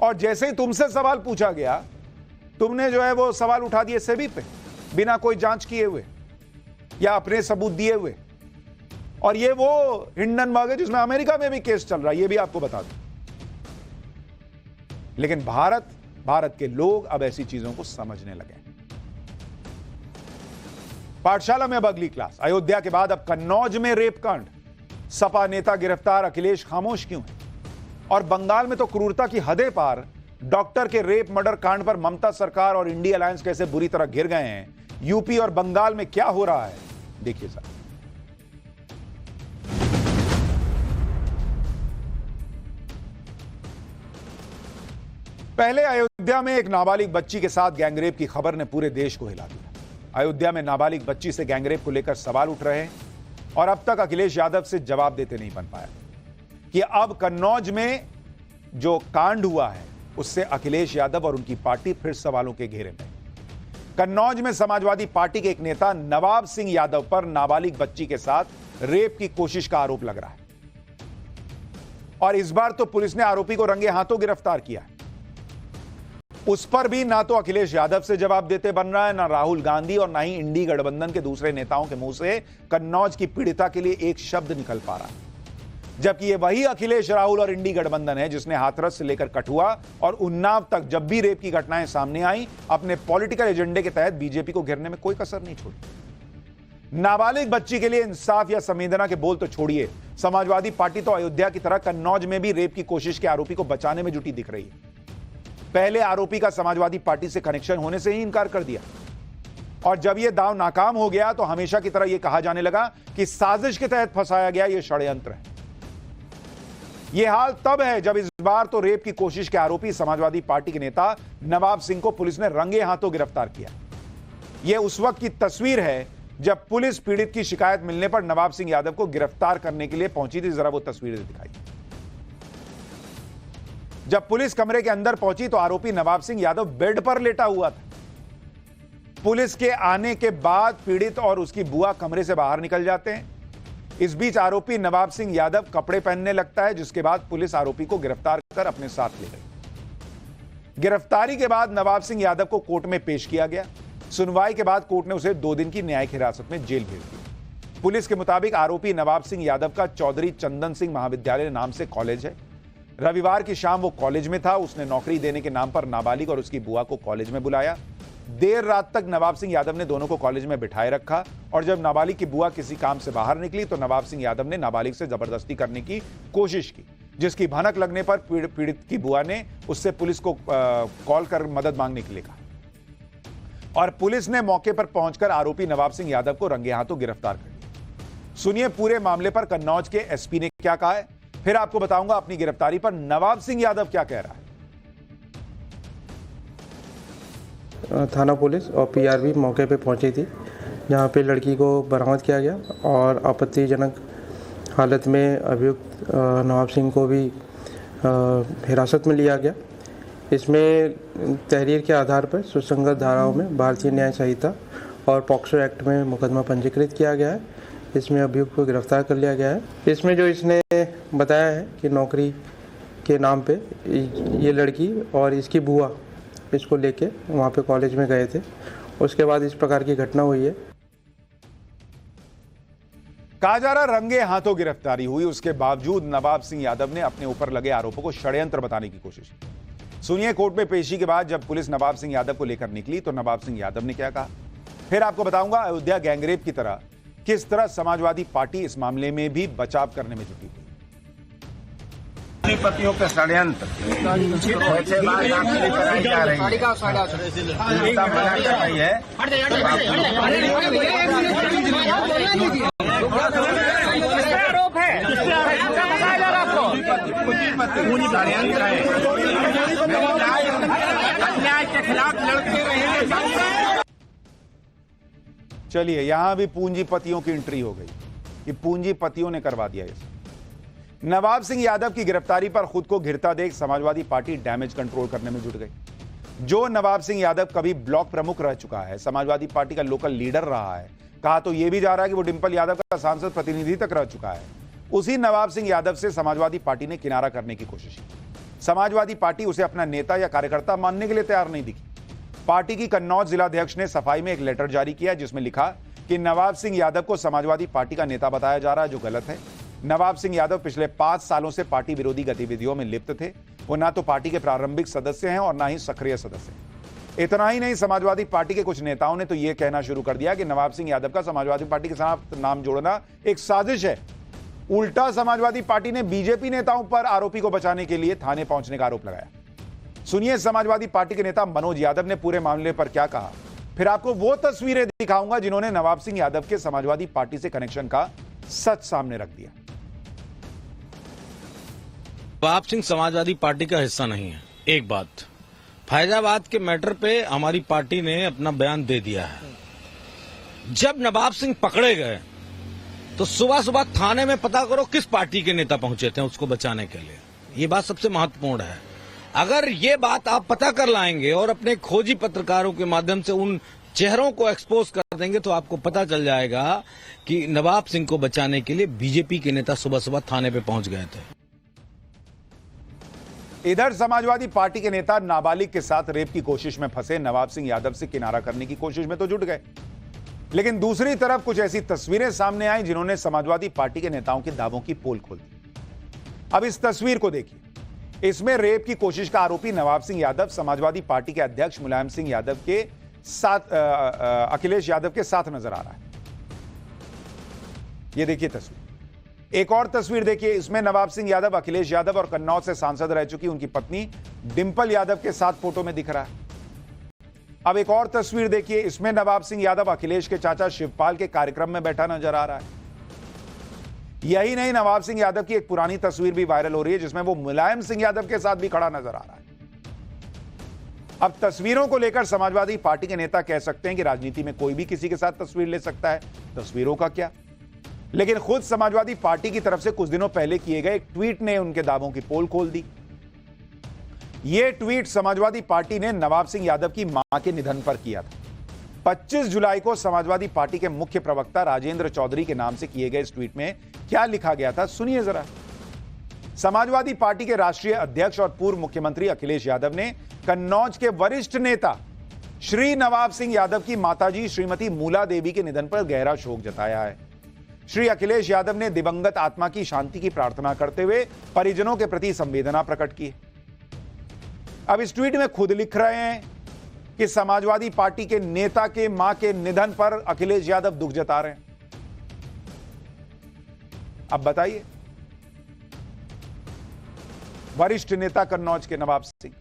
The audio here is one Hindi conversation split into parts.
और जैसे ही तुमसे सवाल पूछा गया, तुमने जो है वो सवाल उठा दिए सेबी पे, बिना कोई जांच किए हुए या अपने सबूत दिए हुए। और ये वो हिंडनबर्ग है जिसमें अमेरिका में भी केस चल रहा है, ये भी आपको बता दूं। लेकिन भारत के लोग अब ऐसी चीजों को समझने लगे। पाठशाला में अब अगली क्लास। अयोध्या के बाद अब कन्नौज में रेप कांड। सपा नेता गिरफ्तार, अखिलेश खामोश क्यों है? और बंगाल में तो क्रूरता की हदें पार। डॉक्टर के रेप मर्डर कांड पर ममता सरकार और इंडिया अलायंस कैसे बुरी तरह घिर गए हैं। यूपी और बंगाल में क्या हो रहा है, देखिए सर। पहले अयोध्या में एक नाबालिग बच्ची के साथ गैंगरेप की खबर ने पूरे देश को हिला दिया। अयोध्या में नाबालिग बच्ची से गैंगरेप को लेकर सवाल उठ रहे हैं और अब तक अखिलेश यादव से जवाब देते नहीं बन पाया कि अब कन्नौज में जो कांड हुआ है उससे अखिलेश यादव और उनकी पार्टी फिर सवालों के घेरे में। कन्नौज में समाजवादी पार्टी के एक नेता नवाब सिंह यादव पर नाबालिग बच्ची के साथ रेप की कोशिश का आरोप लग रहा है और इस बार तो पुलिस ने आरोपी को रंगे हाथों गिरफ्तार किया है। उस पर भी ना तो अखिलेश यादव से जवाब देते बन रहा है, ना राहुल गांधी और ना ही इंडी गठबंधन के दूसरे नेताओं के मुंह से कन्नौज की पीड़िता के लिए एक शब्द निकल पा रहा है। जबकि ये वही अखिलेश, राहुल और इंडी गठबंधन है जिसने हाथरस से लेकर कठुआ और उन्नाव तक जब भी रेप की घटनाएं सामने आई, अपने पॉलिटिकल एजेंडे के तहत बीजेपी को घेरने में कोई कसर नहीं छोड़ी। नाबालिग बच्ची के लिए इंसाफ या संवेदना के बोल तो छोड़िए, समाजवादी पार्टी तो अयोध्या की तरह कन्नौज में भी रेप की कोशिश के आरोपी को बचाने में जुटी दिख रही है। पहले आरोपी का समाजवादी पार्टी से कनेक्शन होने से ही इनकार कर दिया और जब यह दांव नाकाम हो गया तो हमेशा की तरह यह कहा जाने लगा कि साजिश के तहत फंसाया गया, यह षड्यंत्र है। यह हाल तब है जब इस बार तो रेप की कोशिश के आरोपी समाजवादी पार्टी के नेता नवाब सिंह को पुलिस ने रंगे हाथों गिरफ्तार किया। यह उस वक्त की तस्वीर है जब पुलिस पीड़ित की शिकायत मिलने पर नवाब सिंह यादव को गिरफ्तार करने के लिए पहुंची थी। जरा वो तस्वीरें दिखाई। जब पुलिस कमरे के अंदर पहुंची तो आरोपी नवाब सिंह यादव बेड पर लेटा हुआ था। पुलिस के आने के बाद पीड़ित और उसकी बुआ कमरे से बाहर निकल जाते हैं। इस बीच आरोपी नवाब सिंह यादव कपड़े पहनने लगता है, जिसके बाद पुलिस आरोपी को गिरफ्तार कर अपने साथ ले गई। गिरफ्तारी के बाद नवाब सिंह यादव को कोर्ट में पेश किया गया। सुनवाई के बाद कोर्ट ने उसे 2 दिन की न्यायिक हिरासत में जेल भेज दी। पुलिस के मुताबिक आरोपी नवाब सिंह यादव का चौधरी चंदन सिंह महाविद्यालय नाम से कॉलेज है। रविवार की शाम वो कॉलेज में था। उसने नौकरी देने के नाम पर नाबालिग और उसकी बुआ को कॉलेज में बुलाया। देर रात तक नवाब सिंह यादव ने दोनों को कॉलेज में बिठाए रखा और जब नाबालिग की बुआ किसी काम से बाहर निकली तो नवाब सिंह यादव ने नाबालिग से जबरदस्ती करने की कोशिश की, जिसकी भनक लगने पर पीड़ित की बुआ ने उससे पुलिस को कॉल कर मदद मांगने के लिए कहा और पुलिस ने मौके पर पहुंचकर आरोपी नवाब सिंह यादव को रंगे हाथों गिरफ्तार कर लिया। सुनिए पूरे मामले पर कन्नौज के एसपी ने क्या कहा है, फिर आपको बताऊंगा अपनी गिरफ्तारी पर नवाब सिंह यादव क्या कह रहा है। थाना पुलिस और पीआरबी मौके पे पहुंची थी, जहां पे लड़की को बरामद किया गया और आपत्तिजनक हालत में अभियुक्त नवाब सिंह को भी हिरासत में लिया गया। इसमें तहरीर के आधार पर सुसंगत धाराओं में भारतीय न्याय संहिता और पॉक्सो एक्ट में मुकदमा पंजीकृत किया गया है। इसमें अभियुक्त को गिरफ्तार कर लिया गया है। इसमें जो इसने बताया है कि नौकरी के नाम पे ये लड़की और इसकी बुआ इसको लेके वहाँ पे कॉलेज में गए थे, उसके बाद इस प्रकार की घटना हुई है। कहा जा रहा रंगे हाथों गिरफ्तारी हुई, उसके बावजूद नवाब सिंह यादव ने अपने ऊपर लगे आरोपों को षड्यंत्र बताने की कोशिश की। सुनिए कोर्ट में पेशी के बाद जब पुलिस नवाब सिंह यादव को लेकर निकली तो नवाब सिंह यादव ने क्या कहा। फिर आपको बताऊंगा अयोध्या गैंगरेप की तरह किस तरह समाजवादी पार्टी इस मामले में भी बचाव करने में जुटी हुई। पतियों के षड्यंत्र ऐसे बात दाखिल कराई जा रही है, मना कर रही है। आरोप है षड्यंत्र है, अन्याय के खिलाफ लड़ते रहेंगे। चलिए यहां भी पूंजीपतियों की एंट्री हो गई कि पूंजीपतियों ने करवा दिया इसे। नवाब सिंह यादव की गिरफ्तारी पर खुद को घिरता देख समाजवादी पार्टी डैमेज कंट्रोल करने में जुट गई। जो नवाब सिंह यादव कभी ब्लॉक प्रमुख रह चुका है, समाजवादी पार्टी का लोकल लीडर रहा है, कहा तो यह भी जा रहा है कि वो डिंपल यादव का सांसद प्रतिनिधि तक रह चुका है, उसी नवाब सिंह यादव से समाजवादी पार्टी ने किनारा करने की कोशिश की। समाजवादी पार्टी उसे अपना नेता या कार्यकर्ता मानने के लिए तैयार नहीं दिखी। पार्टी की कन्नौज जिलाध्यक्ष ने सफाई में एक लेटर जारी किया जिसमें लिखा कि नवाब सिंह यादव को समाजवादी पार्टी का नेता बताया जा रहा है, जो गलत है। नवाब सिंह यादव पिछले 5 सालों से पार्टी विरोधी गतिविधियों में लिप्त थे। वो ना तो पार्टी के प्रारंभिक सदस्य हैं और ना ही सक्रिय सदस्य। इतना ही नहीं, समाजवादी पार्टी के कुछ नेताओं ने तो यह कहना शुरू कर दिया कि नवाब सिंह यादव का समाजवादी पार्टी के साथ नाम जोड़ना एक साजिश है। उल्टा समाजवादी पार्टी ने बीजेपी नेताओं पर आरोपी को बचाने के लिए थाने पहुंचने का आरोप लगाया। सुनिए समाजवादी पार्टी के नेता मनोज यादव ने पूरे मामले पर क्या कहा, फिर आपको वो तस्वीरें दिखाऊंगा जिन्होंने नवाब सिंह यादव के समाजवादी पार्टी से कनेक्शन का सच सामने रख दिया। नवाब सिंह समाजवादी पार्टी का हिस्सा नहीं है। एक बात, फैजाबाद के मैटर पे हमारी पार्टी ने अपना बयान दे दिया है। जब नवाब सिंह पकड़े गए तो सुबह सुबह थाने में पता करो किस पार्टी के नेता पहुंचे थे उसको बचाने के लिए। ये बात सबसे महत्वपूर्ण है। अगर ये बात आप पता कर लाएंगे और अपने खोजी पत्रकारों के माध्यम से उन चेहरों को एक्सपोज कर देंगे तो आपको पता चल जाएगा कि नवाब सिंह को बचाने के लिए बीजेपी के नेता सुबह सुबह थाने पे पहुंच गए थे। इधर समाजवादी पार्टी के नेता नाबालिग के साथ रेप की कोशिश में फंसे नवाब सिंह यादव से किनारा करने की कोशिश में तो जुट गए, लेकिन दूसरी तरफ कुछ ऐसी तस्वीरें सामने आई जिन्होंने समाजवादी पार्टी के नेताओं के दावों की पोल खोल दी। अब इस तस्वीर को देखिए। इसमें रेप की कोशिश का आरोपी नवाब सिंह यादव समाजवादी पार्टी के अध्यक्ष मुलायम सिंह यादव के साथ अखिलेश यादव के साथ नजर आ रहा है। यह देखिए तस्वीर। एक और तस्वीर देखिए, इसमें नवाब सिंह यादव अखिलेश यादव और कन्नौज से सांसद रह चुकी उनकी पत्नी डिंपल यादव के साथ फोटो में दिख रहा है। अब एक और तस्वीर देखिए, इसमें नवाब सिंह यादव अखिलेश के चाचा शिवपाल के कार्यक्रम में बैठा नजर आ रहा है। यही नहीं, नवाब सिंह यादव की एक पुरानी तस्वीर भी वायरल हो रही है जिसमें वो मुलायम सिंह यादव के साथ भी खड़ा नजर आ रहा है। अब तस्वीरों को लेकर समाजवादी पार्टी के नेता कह सकते हैं कि राजनीति में कोई भी किसी के साथ तस्वीर ले सकता है, तस्वीरों का क्या। लेकिन खुद समाजवादी पार्टी की तरफ से कुछ दिनों पहले किए गए एक ट्वीट ने उनके दावों की पोल खोल दी। यह ट्वीट समाजवादी पार्टी ने नवाब सिंह यादव की मां के निधन पर किया था। 25 जुलाई को समाजवादी पार्टी के मुख्य प्रवक्ता राजेंद्र चौधरी के नाम से किए गए इस ट्वीट में क्या लिखा गया था, सुनिए जरा। समाजवादी पार्टी के राष्ट्रीय अध्यक्ष और पूर्व मुख्यमंत्री अखिलेश यादव ने कन्नौज के वरिष्ठ नेता श्री नवाब सिंह यादव की माताजी श्रीमती मूला देवी के निधन पर गहरा शोक जताया है। श्री अखिलेश यादव ने दिवंगत आत्मा की शांति की प्रार्थना करते हुए परिजनों के प्रति संवेदना प्रकट की। अब इस ट्वीट में खुद लिख रहे हैं कि समाजवादी पार्टी के नेता के मां के निधन पर अखिलेश यादव दुख जता रहे हैं। अब बताइए, वरिष्ठ नेता कन्नौज के नवाब सिंह,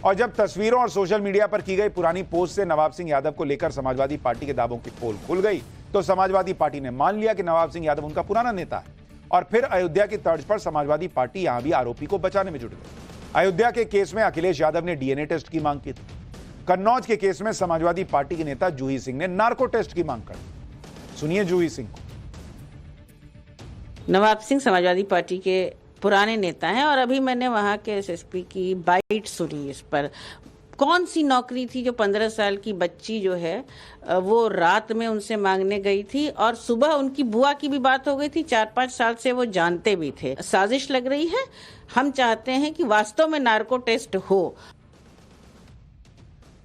और जब तस्वीरों और सोशल मीडिया पर की गई पुरानी पोस्ट से नवाब सिंह यादव को लेकर समाजवादी पार्टी के दावों की पोल खुल गई तो समाजवादी पार्टी ने मान लिया कि नवाब सिंह यादव उनका पुराना नेता है। और फिर अयोध्या की तर्ज पर समाजवादी पार्टी यहां भी आरोपी को बचाने में जुट गई। अयोध्या के केस में अखिलेश यादव ने डीएनए टेस्ट की मांग की थी। कन्नौज के केस में समाजवादी पार्टी के नेता जूही सिंह ने नार्को टेस्ट की मांग कर। सुनिए जूही सिंह को। नवाब सिंह समाजवादी पार्टी के पुराने नेता हैं और अभी मैंने वहां के एसएसपी की बाइट सुनी इस पर। कौन सी नौकरी थी जो 15 साल की बच्ची जो है वो रात में उनसे मांगने गई थी और सुबह उनकी बुआ की भी बात हो गई थी। 4-5 साल से वो जानते भी थे। साजिश लग रही है। हम चाहते हैं कि वास्तव में नार्को टेस्ट हो।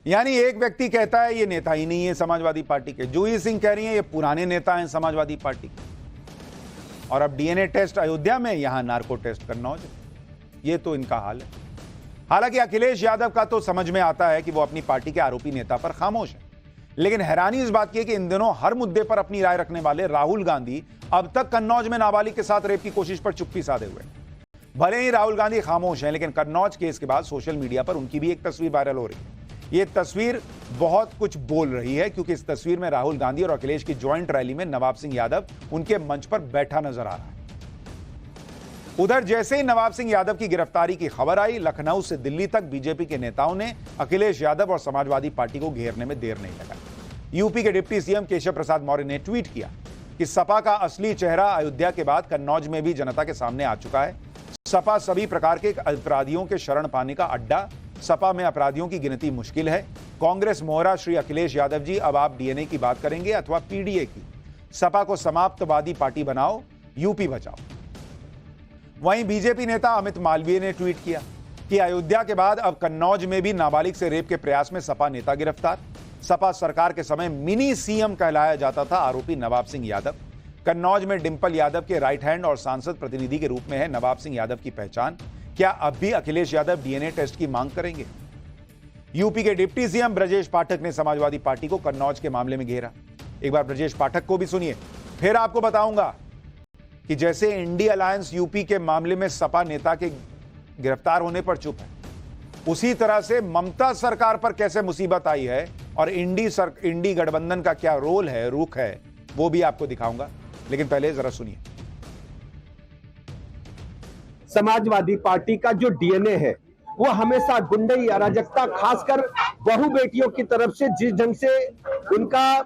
यानी एक व्यक्ति कहता है ये नेता ही नहीं है समाजवादी पार्टी के, जूही सिंह कह रही है ये पुराने नेता हैं समाजवादी पार्टी के, और अब डीएनए टेस्ट अयोध्या में, यहां नार्को टेस्ट कन्नौज। ये तो इनका हाल है। हालांकि अखिलेश यादव का तो समझ में आता है कि वो अपनी पार्टी के आरोपी नेता पर खामोश है, लेकिन हैरानी इस बात की है कि इन दिनों हर मुद्दे पर अपनी राय रखने वाले राहुल गांधी अब तक कन्नौज में नाबालिग के साथ रेप की कोशिश पर चुप्पी साधे हुए हैं। भले ही राहुल गांधी खामोश हैं, लेकिन कन्नौज केस के बाद सोशल मीडिया पर उनकी भी एक तस्वीर वायरल हो रही है। ये तस्वीर बहुत कुछ बोल रही है क्योंकि इस तस्वीर में राहुल गांधी और अखिलेश की ज्वाइंट रैली में नवाब सिंह यादव उनके मंच पर बैठा नजर आ रहा है। उधर जैसे ही नवाब सिंह यादव की गिरफ्तारी की खबर आई, लखनऊ से दिल्ली तक बीजेपी के नेताओं ने अखिलेश यादव और समाजवादी पार्टी को घेरने में देर नहीं लगाई। यूपी के डिप्टी सीएम केशव प्रसाद मौर्य ने ट्वीट किया कि सपा का असली चेहरा अयोध्या के बाद कन्नौज में भी जनता के सामने आ चुका है। सपा सभी प्रकार के अपराधियों के शरण पाने का अड्डा। सपा में अपराधियों की गिनती मुश्किल है। कांग्रेस मोहरा श्री अखिलेश यादव जी, अब आप डीएनए की बात करेंगे अथवा पीडीए की। सपा को समाप्तवादी पार्टी बनाओ, यूपी बचाओ। वहीं बीजेपी नेता अमित मालवीय ने ट्वीट किया कि अयोध्या के बाद अब कन्नौज में भी नाबालिग से रेप के प्रयास में सपा नेता गिरफ्तार। सपा सरकार के समय मिनी सीएम कहलाया जाता था आरोपी नवाब सिंह यादव। कन्नौज में डिंपल यादव के राइट हैंड और सांसद प्रतिनिधि के रूप में है नवाब सिंह यादव की पहचान। क्या अब भी अखिलेश यादव डीएनए टेस्ट की मांग करेंगे? यूपी के डिप्टी सीएम ब्रजेश पाठक ने समाजवादी पार्टी को कन्नौज के मामले में घेरा। एक बार ब्रजेश पाठक को भी सुनिए, फिर आपको बताऊंगा कि जैसे इंडी अलायंस यूपी के मामले में सपा नेता के गिरफ्तार होने पर चुप है, उसी तरह से ममता सरकार पर कैसे मुसीबत आई है और इंडी गठबंधन का क्या रोल है, रुख है, वो भी आपको दिखाऊंगा। लेकिन पहले जरा सुनिए। समाजवादी पार्टी का जो डीएनए है वो हमेशा गुंडई अराजकता, खासकर बहू बेटियों की तरफ से जिस ढंग से उनका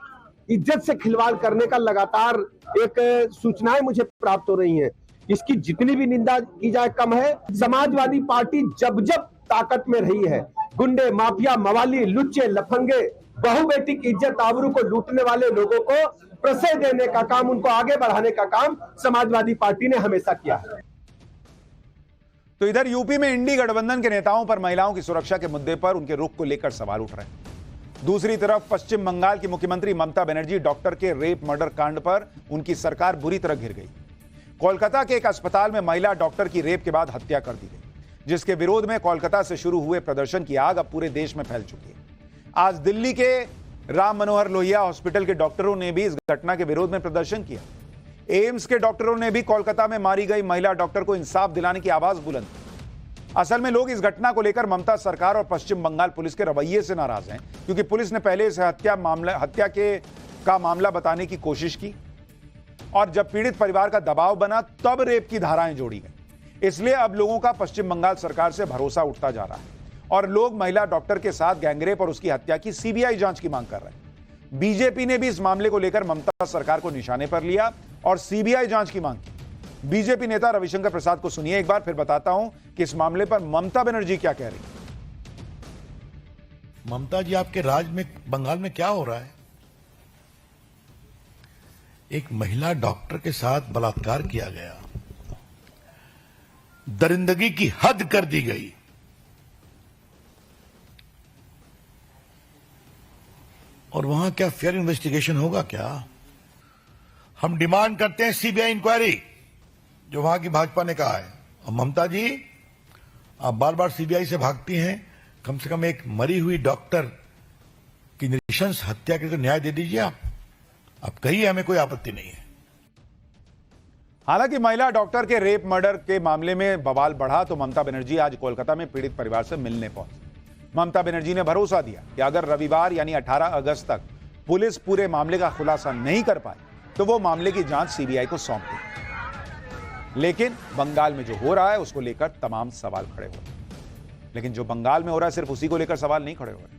इज्जत से खिलवाड़ करने का लगातार एक सूचनाएं मुझे प्राप्त हो रही हैं, इसकी जितनी भी निंदा की जाए कम है। समाजवादी पार्टी जब जब ताकत में रही है, गुंडे, माफिया, मवाली, लुच्चे, लफंगे, बहू बेटी की इज्जत आबरू को लूटने वाले लोगों को प्रश्रय देने का काम, उनको आगे बढ़ाने का काम समाजवादी पार्टी ने हमेशा किया है। तो इधर यूपी में इंडी गठबंधन के नेताओं पर महिलाओं की सुरक्षा के मुद्दे पर उनके रुख को लेकर सवाल उठ रहे हैं। दूसरी तरफ पश्चिम बंगाल की मुख्यमंत्री ममता बनर्जी डॉक्टर के रेप मर्डर कांड पर उनकी सरकार बुरी तरह घिर गई। कोलकाता के एक अस्पताल में महिला डॉक्टर की रेप के बाद हत्या कर दी गई, जिसके विरोध में कोलकाता से शुरू हुए प्रदर्शन की आग अब पूरे देश में फैल चुकी है। आज दिल्ली के राम मनोहर लोहिया हॉस्पिटल के डॉक्टरों ने भी इस घटना के विरोध में प्रदर्शन किया। एम्स के डॉक्टरों ने भी कोलकाता में मारी गई महिला डॉक्टर को इंसाफ दिलाने की आवाज बुलंद की। असल में लोग इस घटना को लेकर ममता सरकार और पश्चिम बंगाल पुलिस के रवैये से नाराज हैं, क्योंकि पुलिस ने पहले इसे हत्या का मामला बताने की कोशिश की और जब पीड़ित परिवार का दबाव बना तब रेप की धाराएं जोड़ी गई। इसलिए अब लोगों का पश्चिम बंगाल सरकार से भरोसा उठता जा रहा है और लोग महिला डॉक्टर के साथ गैंगरेप और उसकी हत्या की सीबीआई जांच की मांग कर रहे हैं। बीजेपी ने भी इस मामले को लेकर ममता सरकार को निशाने पर लिया और सीबीआई जांच की मांग की। बीजेपी नेता रविशंकर प्रसाद को सुनिए एक बार, फिर बताता हूं कि इस मामले पर ममता बनर्जी क्या कह रही है। ममता जी, आपके राज्य में बंगाल में क्या हो रहा है? एक महिला डॉक्टर के साथ बलात्कार किया गया, दरिंदगी की हद कर दी गई। और वहां क्या फेयर इन्वेस्टिगेशन होगा क्या? हम डिमांड करते हैं सीबीआई इंक्वायरी, जो वहां की भाजपा ने कहा है। और ममता जी, आप बार बार सीबीआई से भागती हैं, कम से कम एक मरी हुई डॉक्टर की नृशंस हत्या के तो न्याय दे दीजिए। आप कहिए, हमें कोई आपत्ति नहीं है। हालांकि महिला डॉक्टर के रेप मर्डर के मामले में बवाल बढ़ा तो ममता बनर्जी आज कोलकाता में पीड़ित परिवार से मिलने पहुंची। ममता बनर्जी ने भरोसा दिया कि अगर रविवार यानी 18 अगस्त तक पुलिस पूरे मामले का खुलासा नहीं कर पाई तो वो मामले की जांच सीबीआई को सौंप देगी। लेकिन बंगाल में जो हो रहा है उसको लेकर तमाम सवाल खड़े हो रहे हैं। लेकिन जो बंगाल में हो रहा है सिर्फ उसी को लेकर सवाल नहीं खड़े हो रहे,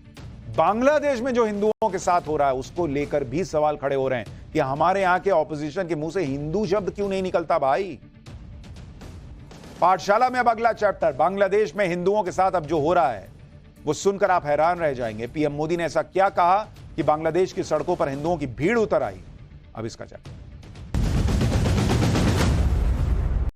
बांग्लादेश में जो हिंदुओं के साथ हो रहा है उसको लेकर भी सवाल खड़े हो रहे हैं कि हमारे यहां के ऑपोजिशन के मुंह से हिंदू शब्द क्यों नहीं निकलता भाई। पाठशाला में अब अगला चैप्टर, बांग्लादेश में हिंदुओं के साथ अब जो हो रहा है वो सुनकर आप हैरान रह जाएंगे। पीएम मोदी ने ऐसा क्या कहा कि बांग्लादेश की सड़कों पर हिंदुओं की भीड़ उतर आई। अब इसका चैप्टर